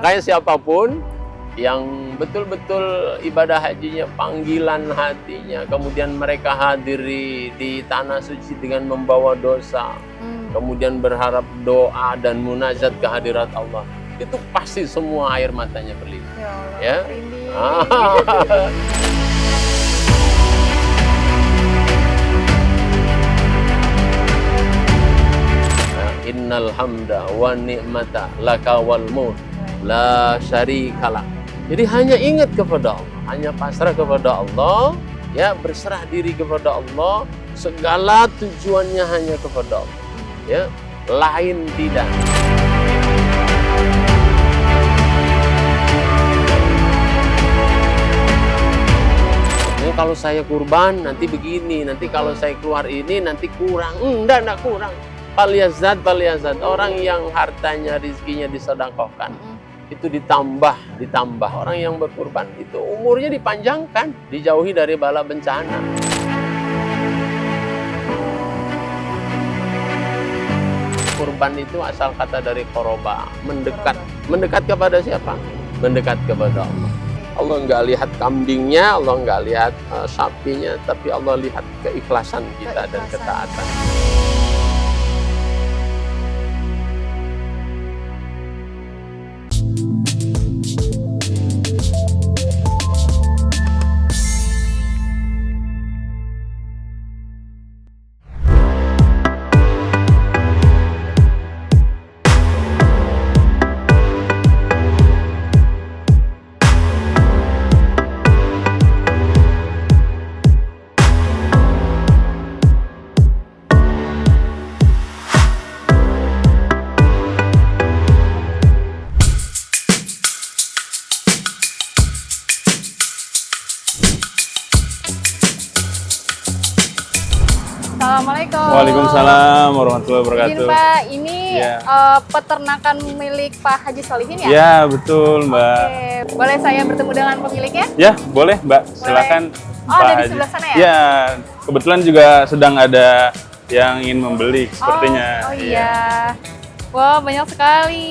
Makanya siapapun yang betul-betul ibadah hajinya panggilan hatinya, kemudian mereka hadir di tanah suci dengan membawa dosa, kemudian berharap doa dan munajat kehadirat Allah, itu pasti semua air matanya berlinang. Ya. Innal hamda wa ni'mata laka wal mulk la syarikalah. Jadi hanya ingat kepada Allah, hanya pasrah kepada Allah, ya, berserah diri kepada Allah, segala tujuannya hanya kepada Allah, ya, lain tidak. Ini kalau saya kurban nanti begini, nanti kalau saya keluar ini nanti kurang. Enggak kurang. Paliyazat. Orang yang hartanya, rizkinya disedekahkan, itu ditambah. Orang yang berkurban itu umurnya dipanjangkan, dijauhi dari bala bencana. Kurban itu asal kata dari qoroba, mendekat. Mendekat kepada siapa? Mendekat kepada Allah. Allah nggak lihat kambingnya, Allah nggak lihat sapinya, tapi Allah lihat keikhlasan kita dan ketaatan. Assalamualaikum. Waalaikumsalam warahmatullahi wabarakatuh. Izin Pak, ini peternakan milik Pak Haji Solihin ya? Ya, betul Mbak. Oke, boleh saya bertemu dengan pemiliknya? Ya, boleh Mbak. Silakan. Oh, ada di sebelah sana ya? Ya, kebetulan juga sedang ada yang ingin membeli sepertinya. Oh iya. Wah, banyak sekali.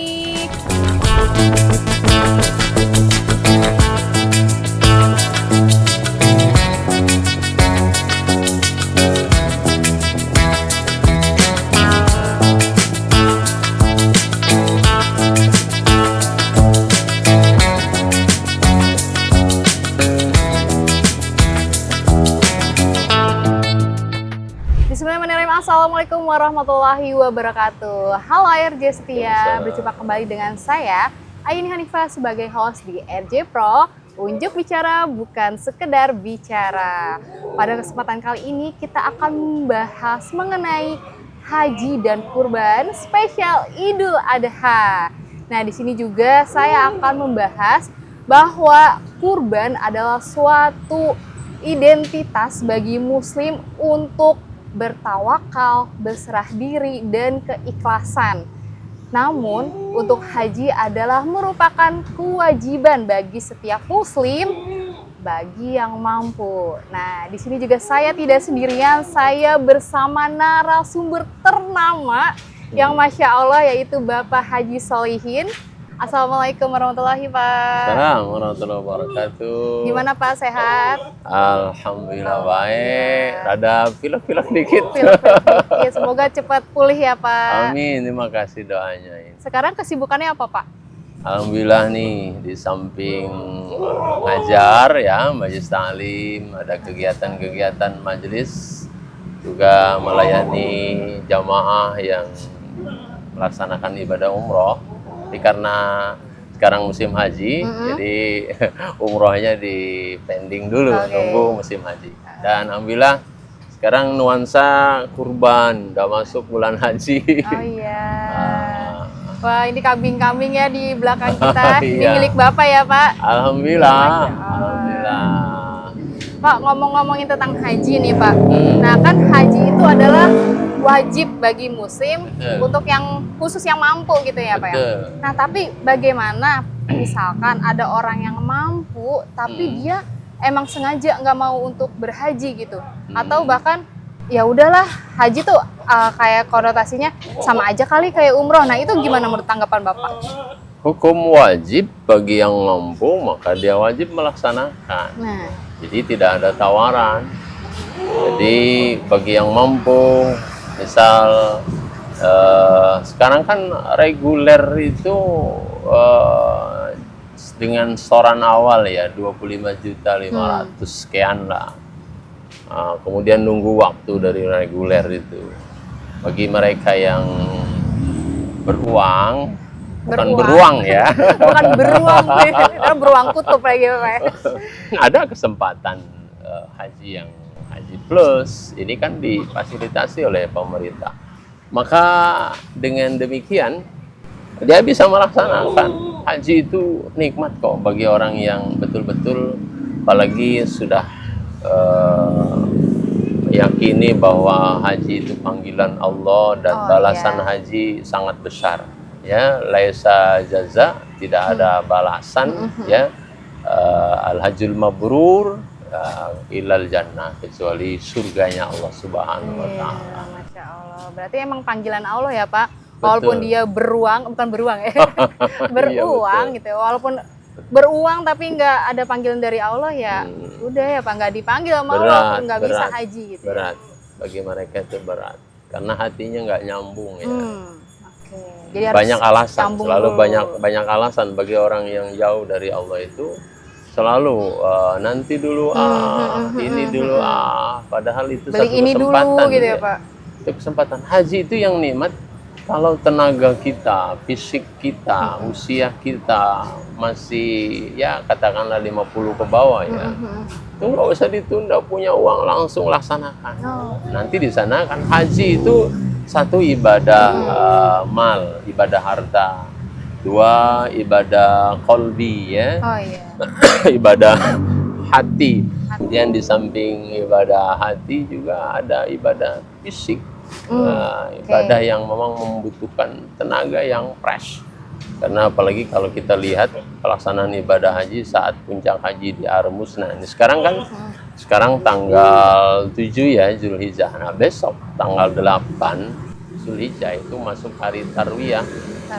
Bismillahirrahmanirrahim. Assalamualaikum warahmatullahi wabarakatuh. Halo RJ setia, berjumpa kembali dengan saya Ayuni Hanifah sebagai host di RJ Pro. Unjuk bicara bukan sekedar bicara. Pada kesempatan kali ini kita akan membahas mengenai haji dan kurban spesial Idul Adha. Nah, di sini juga saya akan membahas bahwa kurban adalah suatu identitas bagi muslim untuk bertawakal, berserah diri, dan keikhlasan. Namun, untuk haji adalah merupakan kewajiban bagi setiap muslim, bagi yang mampu. Nah, di sini juga saya tidak sendirian, saya bersama narasumber ternama yang Masya Allah, yaitu Bapak Haji Solihin. Assalamualaikum warahmatullahi Pak. Assalamualaikum warahmatullahi wabarakatuh. Gimana Pak, sehat? Alhamdulillah baik. Rada pilek-pilek dikit. Pilek-pilek. Semoga cepat pulih ya Pak. Amin, terima kasih doanya. Sekarang kesibukannya apa Pak? Alhamdulillah nih, di samping ngajar ya, majelis ta'lim, ada kegiatan-kegiatan majelis, juga melayani jamaah yang melaksanakan ibadah umroh. Karena sekarang musim haji, jadi umrohnya di pending dulu, nunggu musim haji. Dan alhamdulillah sekarang nuansa kurban, udah masuk bulan haji. Oh iya. Wah, ini kambing-kambing ya di belakang kita. Ini milik Bapak ya Pak? Alhamdulillah. Alhamdulillah. Pak, ngomong-ngomongin tentang haji nih Pak. Nah kan haji itu adalah wajib bagi muslim untuk yang khusus yang mampu gitu ya Pak ya. Nah tapi bagaimana misalkan ada orang yang mampu tapi dia emang sengaja nggak mau untuk berhaji gitu, atau bahkan ya udahlah haji tuh kayak konotasinya sama aja kali kayak umroh. Nah itu gimana menurut tanggapan Bapak? Hukum wajib bagi yang mampu, maka dia wajib melaksanakan. Nah, Jadi tidak ada tawaran. Jadi bagi yang mampu, misal sekarang kan reguler itu dengan setoran awal ya 25.500.000 sekian lah. Kemudian nunggu waktu dari reguler itu. Bagi mereka yang beruang, bukan beruang ya, bukan beruang, karena beruang kutub lagi Pak. ada kesempatan haji yang haji plus, ini kan difasilitasi oleh pemerintah. Maka dengan demikian dia bisa melaksanakan haji. Itu nikmat kok bagi orang yang betul-betul, apalagi sudah meyakini bahwa haji itu panggilan Allah dan balasan haji sangat besar. Ya, laisa jaza, tidak ada balasan. Ya, al-hajjul mabrur ilal jannah, kecuali surganya Allah Subhanahu wa taala. Masya Allah. Berarti emang panggilan Allah ya Pak. Walaupun dia beruang, bukan beruang ya, beruang Iya, gitu. Walaupun beruang tapi nggak ada panggilan dari Allah ya, udah ya Pak, nggak dipanggil sama Allah, nggak bisa haji gitu. Berat bagi mereka itu berat, karena hatinya nggak nyambung ya. Jadi harus Banyak alasan, selalu dulu. banyak alasan bagi orang yang jauh dari Allah itu. Selalu nanti dulu ini dulu padahal itu Beli satu ini kesempatan dulu gitu ya Pak. Itu kesempatan. Haji itu yang nikmat kalau tenaga kita, fisik kita, usia kita masih ya katakanlah 50 ke bawah ya. Itu nggak usah ditunda, punya uang langsung laksanakan. Nanti di sana kan haji itu satu ibadah mal, ibadah harta. Dua, ibadah kolbi ya. Oh iya. Ibadah hati. Kemudian di samping ibadah hati juga ada ibadah fisik. Ibadah yang memang membutuhkan tenaga yang fresh. Karena apalagi kalau kita lihat pelaksanaan ibadah haji saat puncak haji di Armus. Nah, ini sekarang tanggal 7 ya Zulhijjah. Nah, besok tanggal 8 Zulhijjah itu masuk hari Tarwiyah,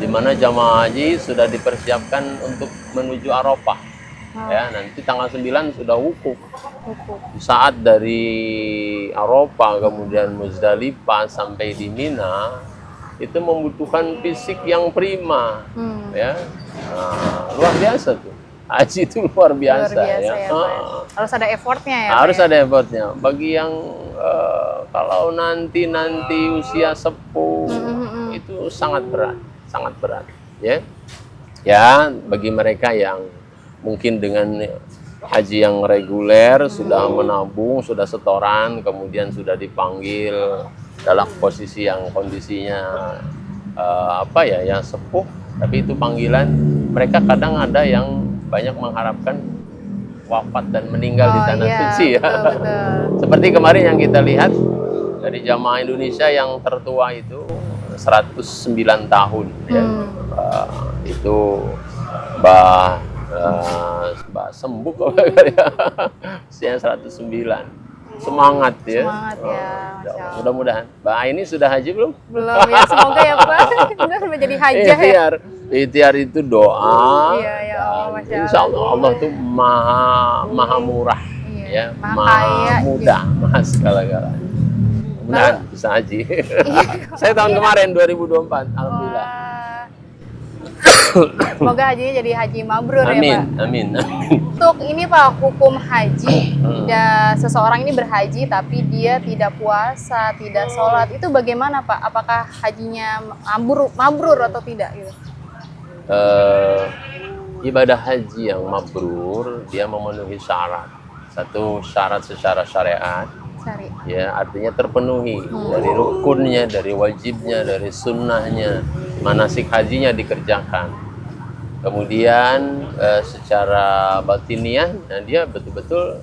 di mana jamaah haji sudah dipersiapkan untuk menuju Arafah. Ya, nanti tanggal 9 sudah wukuf. Saat dari Arafah kemudian Muzdalifah sampai di Mina itu membutuhkan fisik yang prima. Ya. Luar biasa tuh. Haji itu luar biasa, ya. Harus ada effortnya ya. Harus ada effortnya. Bagi yang kalau nanti usia sepuh itu sangat berat, ya. Ya, bagi mereka yang mungkin dengan haji yang reguler sudah menabung, sudah setoran, kemudian sudah dipanggil dalam posisi yang kondisinya yang sepuh, tapi itu panggilan. Mereka kadang ada yang banyak mengharapkan wafat dan meninggal di tanah suci ya. Betul. Seperti kemarin yang kita lihat dari jamaah Indonesia yang tertua itu 109 tahun ya. Itu Mbah Sembuk ya. Usia 109. Semangat ya. Semangat ya. Mudah-mudahan. Mbak ini sudah haji belum? Belum ya, semoga ya Pak. Udah menjadi hajah ya. Ikhtiar itu doa. Iya ya Allah, Masya Allah. Insya Allah Allah tuh maha murah, ya, maha mudah, maha segala-galanya. Mudah bisa haji. Saya tahun kemarin 2024, alhamdulillah. Semoga hajinya jadi haji mabrur ya Pak. Amin. Untuk ini Pak, hukum haji, seseorang ini berhaji tapi dia tidak puasa, tidak sholat, itu bagaimana Pak? Apakah hajinya mabrur atau tidak gitu? Ibadah haji yang mabrur dia memenuhi syarat. Satu syarat secara syariat, ya artinya terpenuhi dari rukunnya, dari wajibnya, dari sunnahnya, manasik hajinya dikerjakan. Kemudian secara batiniah, dia betul-betul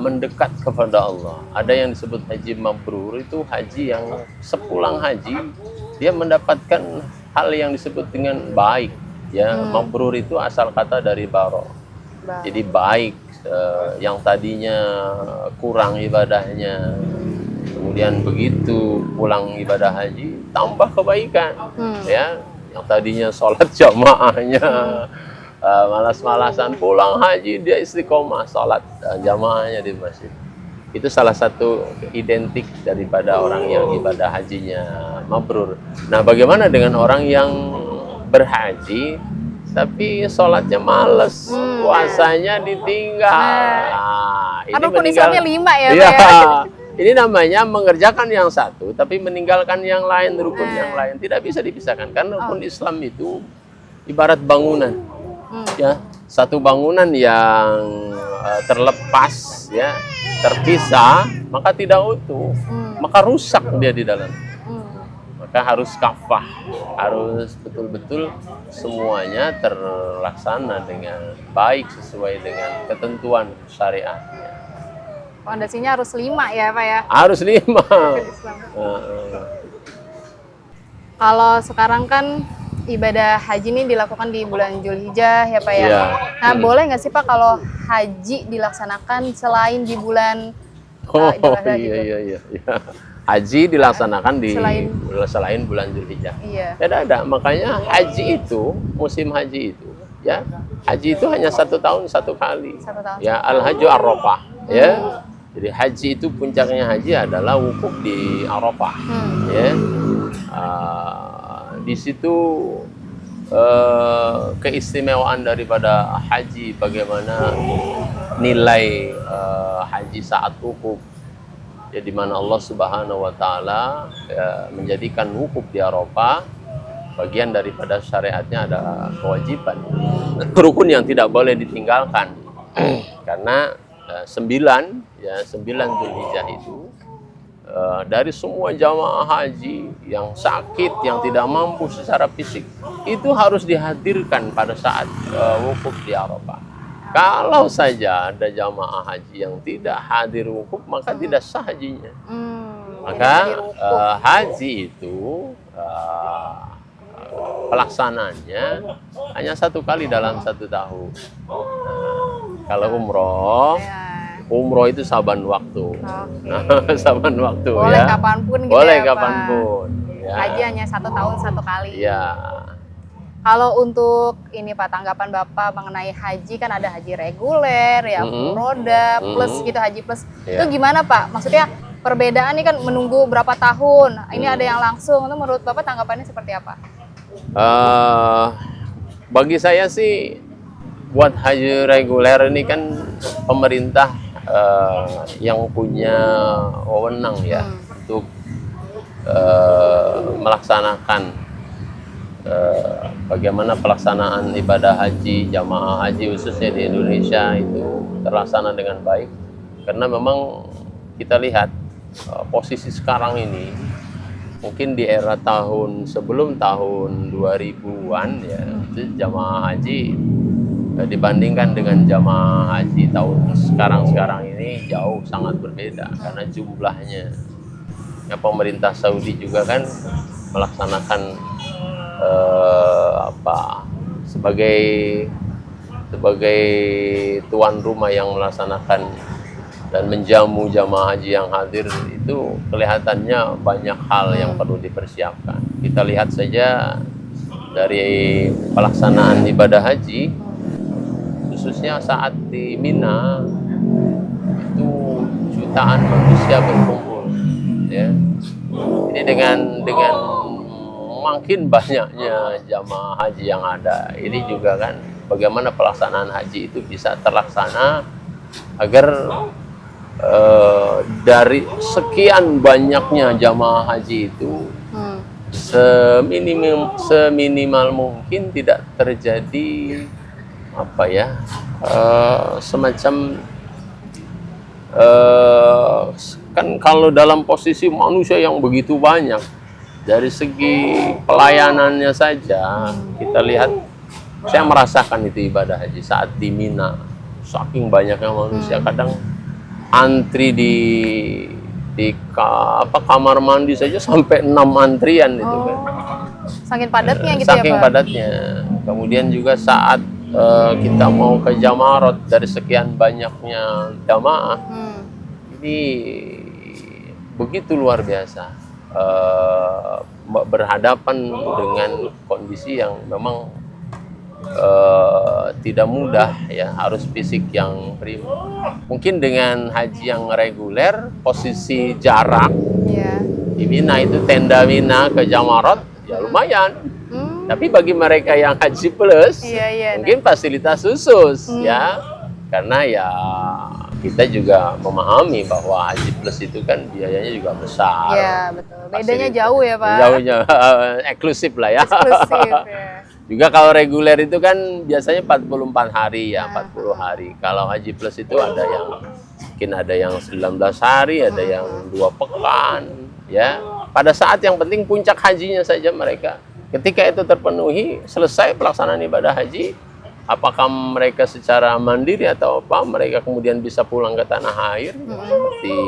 mendekat kepada Allah. Ada yang disebut haji mabrur, itu haji yang sepulang haji dia mendapatkan hal yang disebut dengan baik. Ya, mabrur itu asal kata dari baro. Jadi baik, yang tadinya kurang ibadahnya, kemudian begitu pulang ibadah haji tambah kebaikan. Ya, Yang tadinya sholat jamaahnya malas-malasan, pulang haji dia istiqomah sholat jamaahnya di masjid. Itu salah satu identik daripada orang yang ibadah hajinya mabrur. Nah, bagaimana dengan orang yang berhaji tapi sholatnya males, puasanya ditinggal? Nah, ini Kan rukun Islamnya 5 ya, Iya, Pak ya? ini namanya mengerjakan yang satu tapi meninggalkan yang lain, rukun yang lain. Tidak bisa dipisahkan karena rukun Islam itu ibarat bangunan. Ya, satu bangunan yang terlepas, ya, terpisah, maka tidak utuh, maka rusak dia di dalam. Maka harus kafah, harus betul-betul semuanya terlaksana dengan baik sesuai dengan ketentuan syariatnya. Fondasinya harus 5 ya, Pak ya? Harus 5. Islam. Kalau sekarang kan ibadah haji ini dilakukan di bulan Zulhijjah ya, Pak ya? Iya. Nah, boleh nggak sih Pak kalau haji dilaksanakan selain di bulan Idul Adha gitu? Iya. Haji dilaksanakan di Selain- selain bulan Zulhijjah. Iya. Tidak ada, makanya haji itu, musim haji itu, ya, haji itu hanya 1 tahun 1 kali. 1 tahun. Ya, al-hajju Arafah, ya. Jadi haji itu puncaknya haji adalah wukuf di Arafah, ya. Di situ keistimewaan daripada haji, bagaimana nilai haji saat wukuf. Ya, di mana Allah Subhanahu wa taala menjadikan wukuf di Arafah bagian daripada syariatnya, ada kewajiban, rukun yang tidak boleh ditinggalkan. Karena 9 Zulhijjah itu dari semua jamaah haji yang sakit, yang tidak mampu secara fisik, itu harus dihadirkan pada saat wukuf di Arafah. Kalau saja ada jamaah haji yang tidak hadir wukuf, maka tidak sah hajinya. Maka haji itu pelaksanaannya hanya 1 kali dalam 1 tahun. Kalau umroh itu saban waktu. Saban waktu, Boleh ya. kapanpun gitu Boleh ya, Pak? kapanpun. Ya. Haji hanya 1 tahun 1 kali. Iya. Kalau untuk ini Pak, tanggapan Bapak mengenai haji, kan ada haji reguler, ya, roda, plus gitu, haji plus. Iya. Itu gimana Pak? Maksudnya perbedaan ini kan menunggu berapa tahun, ini ada yang langsung, itu menurut Bapak tanggapannya seperti apa? Bagi saya sih, buat haji reguler ini kan pemerintah yang punya wewenang, ya, untuk melaksanakan bagaimana pelaksanaan ibadah haji, jamaah haji khususnya di Indonesia itu terlaksana dengan baik. Karena memang kita lihat posisi sekarang ini, mungkin di era sebelum tahun 2000-an, ya, itu jamaah haji dibandingkan dengan jamaah haji tahun sekarang ini jauh sangat berbeda karena jumlahnya. Ya, pemerintah Saudi juga kan melaksanakan sebagai tuan rumah yang melaksanakan dan menjamu jamaah haji yang hadir, itu kelihatannya banyak hal yang perlu dipersiapkan. Kita lihat saja dari pelaksanaan ibadah haji, khususnya saat di Mina, itu jutaan manusia berkumpul, ya. Ini dengan makin banyaknya jamaah haji yang ada, ini juga kan bagaimana pelaksanaan haji itu bisa terlaksana agar dari sekian banyaknya jamaah haji itu seminimal mungkin tidak terjadi semacam kan kalau dalam posisi manusia yang begitu banyak, dari segi pelayanannya saja kita lihat, saya merasakan itu ibadah haji saat di Mina, saking banyaknya manusia, kadang antri di kamar mandi saja sampai 6 antrian itu kan. Saking padatnya gitu saking ya Pak? padatnya. Kemudian juga saat kita mau ke Jamarat, dari sekian banyaknya jamaah, ini begitu luar biasa berhadapan dengan kondisi yang memang tidak mudah ya, harus fisik yang prima. Mungkin dengan haji yang reguler, posisi jarak Iya. di Mina itu tenda Mina ke Jamarat ya lumayan. Tapi bagi mereka yang haji plus, Iya, mungkin fasilitas khusus ya, karena ya kita juga memahami bahwa haji plus itu kan biayanya juga besar. Iya, betul. Bedanya Fasilitas- jauh ya, Pak. Jauhnya eksklusif lah ya. Eksklusif ya. Juga kalau reguler itu kan biasanya 44 hari ya, 40 hari. Kalau haji plus itu ada yang mungkin ada yang 19 hari, ada yang 2 pekan ya. Pada saat yang penting puncak hajinya saja mereka. Ketika itu terpenuhi, selesai pelaksanaan ibadah haji, apakah mereka secara mandiri atau apa, mereka kemudian bisa pulang ke tanah air seperti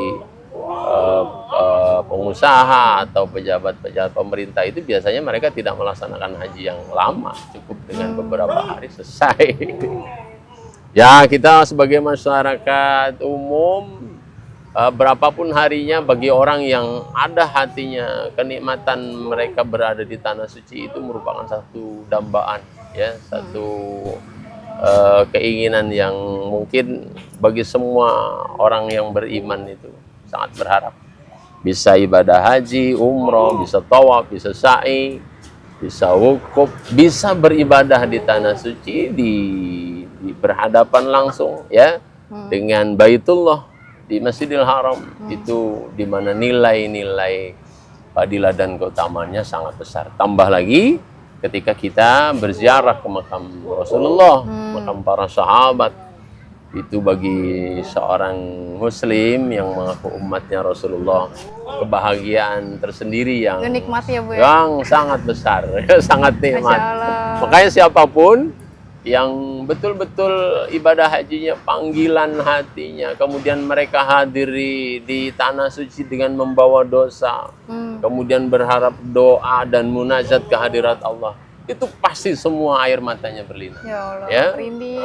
pengusaha atau pejabat-pejabat pemerintah itu biasanya mereka tidak melaksanakan haji yang lama, cukup dengan beberapa hari selesai. Ya, kita sebagai masyarakat umum, berapapun harinya, bagi orang yang ada hatinya, kenikmatan mereka berada di tanah suci itu merupakan satu dambaan, ya, satu keinginan yang mungkin bagi semua orang yang beriman itu sangat berharap bisa ibadah haji, umroh, bisa tawaf, bisa sa'i, bisa wukuf, bisa beribadah di tanah suci, di berhadapan langsung ya dengan Baitullah di Masjidil Haram, itu di mana nilai-nilai fadilah dan keutamanya sangat besar. Tambah lagi ketika kita berziarah ke makam Rasulullah, makam para sahabat, itu bagi seorang muslim yang mengaku umatnya Rasulullah kebahagiaan tersendiri yang Nikmat ya, Bu ya. yang sangat besar, sangat nikmat. Masya Allah. Makanya siapapun yang betul-betul ibadah hajinya panggilan hatinya, kemudian mereka hadiri di tanah suci dengan membawa dosa, kemudian berharap doa dan munajat kehadirat Allah, itu pasti semua air matanya berlinang. Ya Allah, Ya. merinding.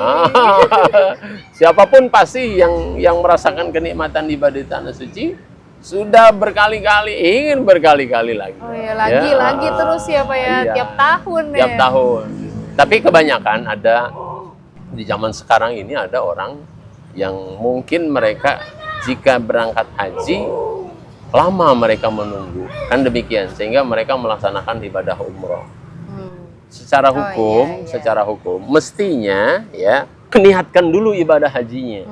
Siapapun pasti yang merasakan kenikmatan ibadah di tanah suci sudah berkali-kali, ingin berkali-kali lagi. Oh iya, lagi terus ya Pak ya, Iya. tiap tahun ya. Tiap tahun. Tapi kebanyakan ada di zaman sekarang ini ada orang yang mungkin mereka jika berangkat haji lama mereka menunggu, kan demikian, sehingga mereka melaksanakan ibadah umroh. Secara hukum, iya. secara hukum mestinya ya niatkan dulu ibadah hajinya,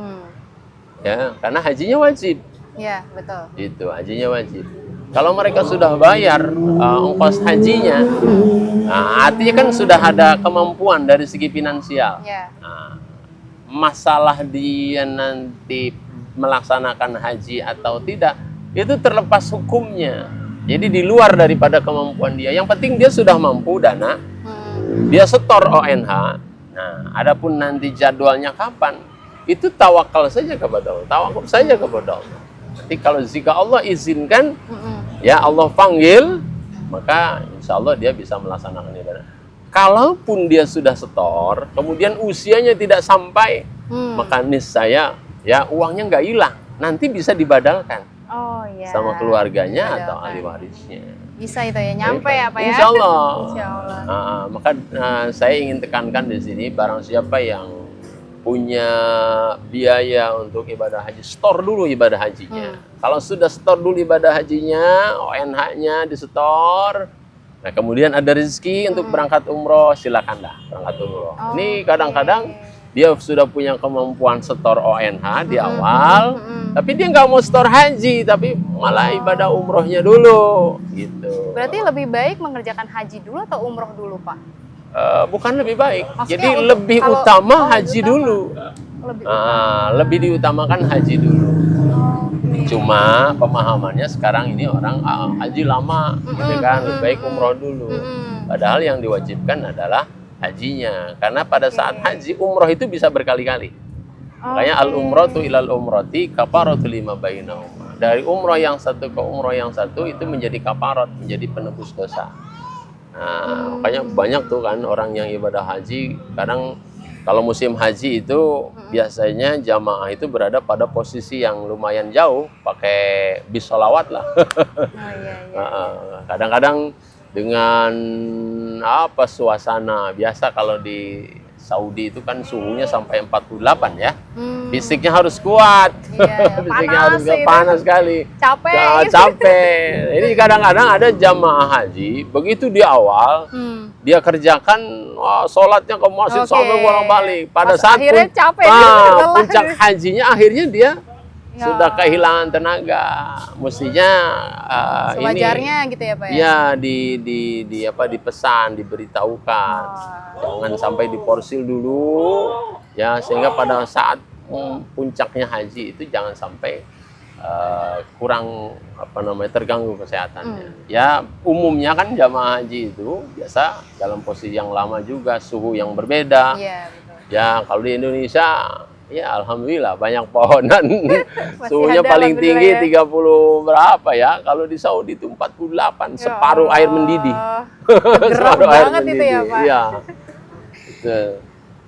ya, karena hajinya wajib. Iya, betul. Itu hajinya wajib. Kalau mereka sudah bayar ongkos hajinya, nah, artinya kan sudah ada kemampuan dari segi finansial. Ya. Nah, masalah dia nanti melaksanakan haji atau tidak itu terlepas hukumnya. Jadi di luar daripada kemampuan dia. Yang penting dia sudah mampu dana, dia setor ONH. Nah, adapun nanti jadwalnya kapan, itu tawakal saja kepada Allah, tawakal saja kepada Allah. Nanti kalau jika Allah izinkan, ya Allah panggil, maka insya Allah dia bisa melaksanakan ibadah. Kalaupun dia sudah setor, kemudian usianya tidak sampai, maka niscaya ya uangnya nggak hilang, nanti bisa dibadalkan Oh iya. sama keluarganya Dibadalkan. atau ahli warisnya. Bisa itu ya, nyampe ya Pak ya. Insya Allah. Insya Allah. Maka saya ingin tekankan di sini, barang siapa yang punya biaya untuk ibadah haji, store dulu ibadah hajinya. Kalau sudah store dulu ibadah hajinya, ONH-nya disetor, nah kemudian ada rezeki untuk berangkat umroh, silakanlah berangkat umroh. Ini kadang-kadang dia sudah punya kemampuan setor ONH di awal, tapi dia nggak mau setor haji, tapi malah ibadah umrohnya dulu, gitu. Berarti lebih baik mengerjakan haji dulu atau umroh dulu Pak? Bukan lebih baik, Maksudnya jadi untuk- lebih kalau- utama oh, haji utama. dulu. Lebih. Lebih diutamakan haji dulu. Cuma pemahamannya sekarang ini orang haji lama, gitu kan, lebih baik umroh dulu. Padahal yang diwajibkan adalah hajinya, karena pada saat haji umroh itu bisa berkali-kali. Makanya al umroh tu ilal umroti kafaratu lima bainahuma. Dari umroh yang satu ke umroh yang satu itu menjadi kafarat, menjadi penebus dosa. Nah, makanya banyak tuh kan orang yang ibadah haji, kadang kalau musim haji itu biasanya jamaah itu berada pada posisi yang lumayan jauh, pakai bis sholawat lah. Oh iya iya. Kadang-kadang dengan apa suasana biasa. Kalau di Saudi itu kan suhunya sampai 48 ya. Fisiknya harus kuat. Iya, Fisiknya panas harus itu. panas sekali. Capek. Ya, capek. Ini kadang-kadang ada jamaah haji, begitu di awal dia kerjakan sholatnya ke masjid Oke. sampai bolak-balik. Pada Pas saat akhirnya capek, lelah. puncak hajinya akhirnya dia Ya. sudah kehilangan tenaga. Mestinya Sewajarnya gitu ya Pak ya? ya di apa dipesan, diberitahukan. Jangan sampai diporsil dulu ya, sehingga pada saat puncaknya haji itu jangan sampai kurang apa namanya terganggu kesehatannya. Ya umumnya kan jamaah haji itu biasa dalam posisi yang lama juga, suhu yang berbeda. Iya, betul. Ya kalau di Indonesia ya alhamdulillah banyak pohonan. Masih Suhunya ada, paling tinggi alhamdulillah 30 berapa ya? Kalau di Saudi itu 48, Ya separuh Allah. air mendidih. Gerah Separuh air banget itu ya Pak. Iya. Betul.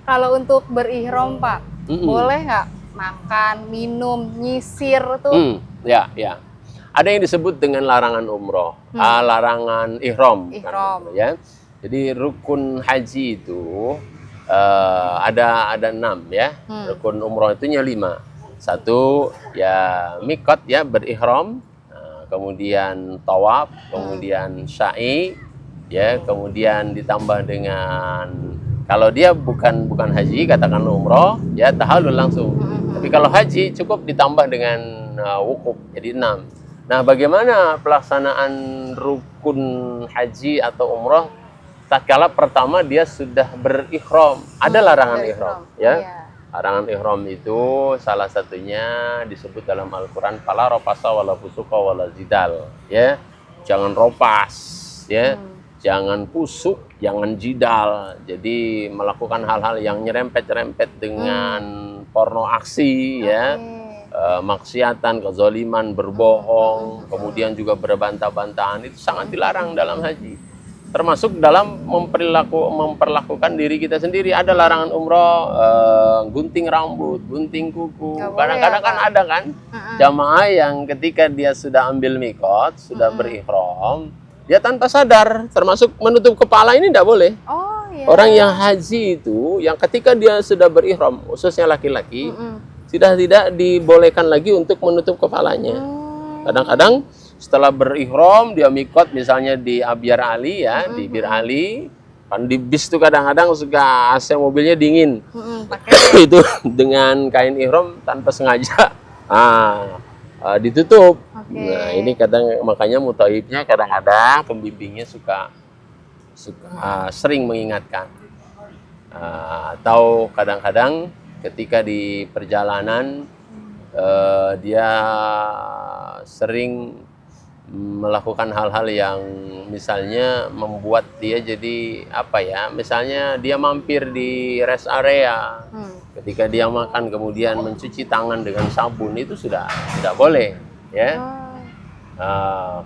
Kalau untuk berihram Pak, Mm-mm. boleh nggak makan, minum, nyisir tuh? Ya, ya. Ada yang disebut dengan larangan umroh, larangan ihram, Ihram. kan, ya. Jadi rukun haji itu ada 6 ya. Rukun umroh itu 5. Satu ya mikot ya berihram, kemudian tawaf, kemudian sa'i, ya, kemudian ditambah dengan kalau dia bukan haji katakan umroh ya tahallul langsung. Tapi kalau haji cukup ditambah dengan wukuf jadi 6. Nah, bagaimana pelaksanaan rukun haji atau umroh tatkala pertama dia sudah berihram? Ada larangan ihram ya. Iya. Larangan ihram itu salah satunya disebut dalam Al-Qur'an fala rafasa wala fusuqa wala jidal ya. Jangan ropas ya. Jangan pusuk, jangan jidal. Jadi melakukan hal-hal yang nyerempet-nyerempet dengan porno aksi ya. Maksiatan, kezaliman, berbohong, kemudian juga berbantah-bantahan itu sangat dilarang dalam haji. Termasuk dalam memperlakukan diri kita sendiri. Ada larangan umroh, gunting rambut, gunting kuku. Kadang-kadang kan ada kan jamaah yang ketika dia sudah ambil mikot, sudah berihram, dia tanpa sadar, termasuk menutup kepala ini tidak boleh. Oh iya. Orang yang haji itu, yang ketika dia sudah berihram, khususnya laki-laki, sudah tidak dibolehkan lagi untuk menutup kepalanya. Kadang-kadang setelah berihram, dia mikot misalnya di Abyar Ali ya, di Bir Ali, kan di bis itu kadang-kadang suka AC mobilnya dingin. Itu dengan kain ihram tanpa sengaja. Ditutup. Nah, ini kadang makanya mutaibnya kadang-kadang pembimbingnya suka sering mengingatkan. Atau kadang-kadang ketika di perjalanan dia sering melakukan hal-hal yang misalnya membuat dia jadi apa ya, misalnya dia mampir di rest area, ketika dia makan kemudian mencuci tangan dengan sabun, itu sudah tidak boleh ya.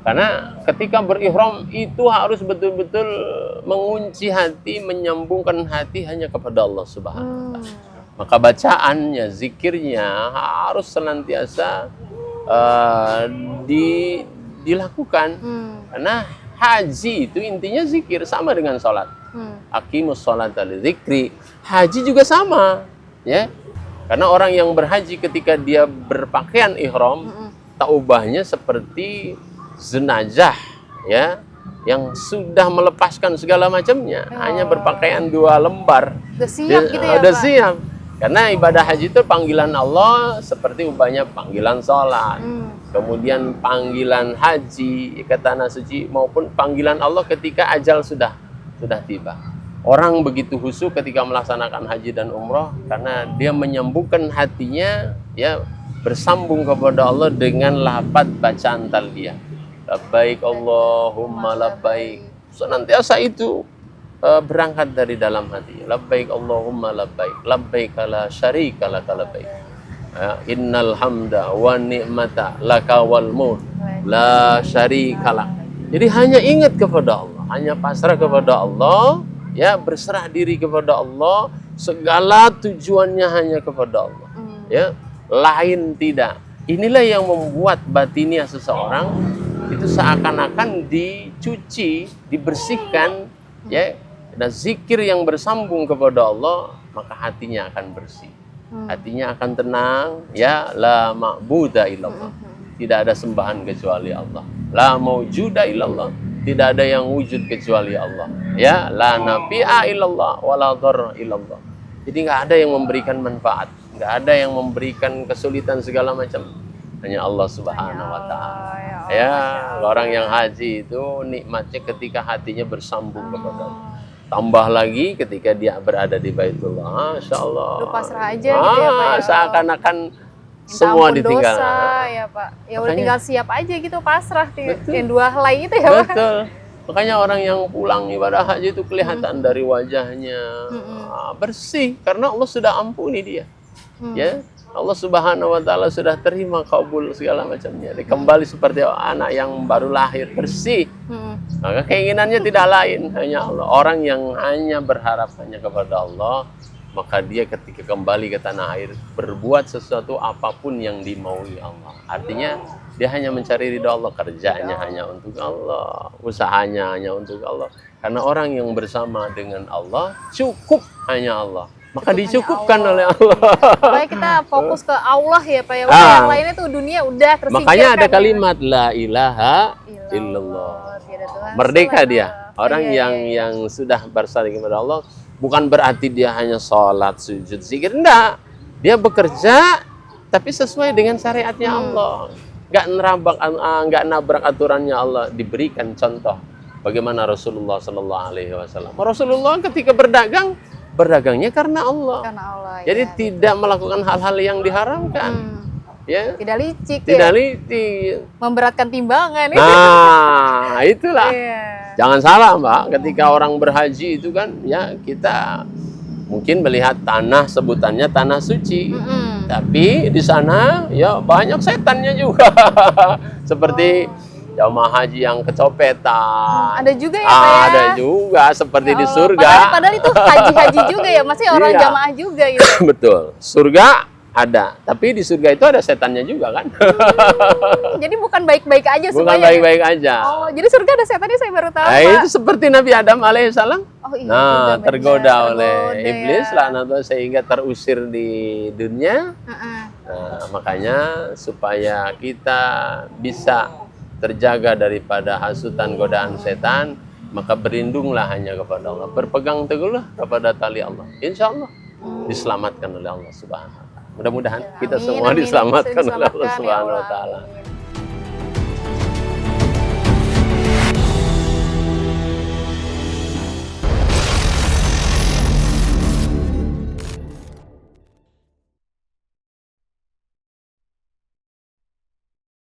Karena ketika berihram itu harus betul-betul mengunci hati, menyambungkan hati hanya kepada Allah Subhanahu wa Ta'ala. Maka bacaannya, zikirnya harus senantiasa dilakukan. Karena haji itu intinya zikir, sama dengan sholat. Aqimus sholata lidzikri. Haji juga sama, ya. Karena orang yang berhaji ketika dia berpakaian ihram, taubahnya seperti jenazah, ya, yang sudah melepaskan segala macamnya, hanya berpakaian 2 lembar. Udah siap gitu ya, udah Pak? siap. Karena ibadah haji itu panggilan Allah seperti umpamanya panggilan sholat, kemudian panggilan haji ke tanah suci, maupun panggilan Allah ketika ajal sudah tiba. Orang begitu khusyuk ketika melaksanakan haji dan umroh karena dia menyambungkan hatinya, ya, bersambung kepada Allah dengan lafaz bacaan talbiyah. Labbaik Allahumma labbaik. Senantiasa itu berangkat dari dalam hati. Labbaik Allahumma labbaik. Labbaik la syarika laka labbaik. Innal hamda wa ni'mata laka wal mulk la syarika lak. Jadi hanya ingat kepada Allah, hanya pasrah kepada Allah, ya, berserah diri kepada Allah, segala tujuannya hanya kepada Allah. Ya, lain tidak. Inilah yang membuat batinnya seseorang itu seakan-akan dicuci, dibersihkan, ya. Dan zikir yang bersambung kepada Allah, maka hatinya akan bersih. Hatinya akan tenang, ya. La ma'buda illallah. Tidak ada sembahan kecuali Allah. La maujuda illallah. Tidak ada yang wujud kecuali Allah. Ya, la nafi'a illallah wa la dharra illallah. Jadi nggak ada yang memberikan manfaat, nggak ada yang memberikan kesulitan segala macam. Hanya Allah Subhanahu wa taala. Ya, orang yang haji itu nikmatnya ketika hatinya bersambung kepada Allah. Tambah lagi ketika dia berada di Baitullah, Masya Allah. Udah pasrah aja gitu ya Pak ya. Seakan-akan Minta semua ampun ditinggal. dosa ya Pak. Ya udah Makanya- tinggal siap aja gitu, pasrah. Betul. Yang 2 helai itu ya Pak. Betul. Makanya orang yang pulang ibadah haji itu kelihatan dari wajahnya bersih karena Allah sudah ampuni dia. Ya, Allah Subhanahu wa taala sudah terima kabul segala macamnya. Dia kembali seperti anak yang baru lahir, bersih. Maka keinginannya tidak lain, hanya Allah. Orang yang hanya berharap hanya kepada Allah, maka dia ketika kembali ke tanah air berbuat sesuatu apapun yang dimaui Allah. Artinya dia hanya mencari ridha Allah, kerjanya hanya untuk Allah, usahanya hanya untuk Allah. Karena orang yang bersama dengan Allah cukup hanya Allah, maka dicukupkan oleh Allah. Supaya kita fokus ke Allah ya Pak ya. Yang lainnya tuh dunia udah tersingkirkan. Makanya ada kalimat la ilaha illallah. Tiada Tuhan Merdeka selain dia. Allah. Orang Iya, yang iya. yang sudah bersalik kepada Allah, bukan berarti dia hanya sholat, sujud, zikir. Enggak. Dia bekerja tapi sesuai dengan syariatnya Allah. Nggak nabrak aturannya Allah. Diberikan contoh bagaimana Rasulullah Sallallahu Alaihi Wasallam. Rasulullah ketika berdagangnya karena Allah. Karena Allah. Jadi ya. tidak melakukan hal-hal yang diharamkan. Ya. Tidak licik Tidak ya. licik. Memberatkan timbangan ya. Nah, itulah. Iya. Jangan salah, Mbak. Ketika orang berhaji itu kan, ya kita mungkin melihat tanah, sebutannya tanah suci. Tapi di sana ya banyak setannya juga. Seperti jamaah haji yang kecopetan. Ada juga ya Pak ya. Ada juga seperti Ya di Allah. surga. Padahal itu haji-haji juga ya, masih orang Iya. jamaah juga gitu. Betul. Surga ada, tapi di surga itu ada setannya juga kan. Jadi bukan baik-baik aja Bukan semuanya. baik-baik aja. Oh, jadi surga ada setannya saya baru tahu, Nah, Pak. itu seperti Nabi Adam alaihissalam. Oh, iya, Nah, juga benar. tergoda oleh Tergoda, iblis ya. laknatullah sehingga terusir di dunia. Heeh. Nah, makanya supaya kita bisa terjaga daripada hasutan godaan setan, maka berlindunglah hanya kepada Allah. Berpegang teguhlah kepada tali Allah. Insya Allah diselamatkan oleh Allah Subhanahu wa taala. Mudah-mudahan kita Amin, semua amin. diselamatkan oleh Allah Diselamatkan, ya Subhanahu wa Allah. taala. Amin.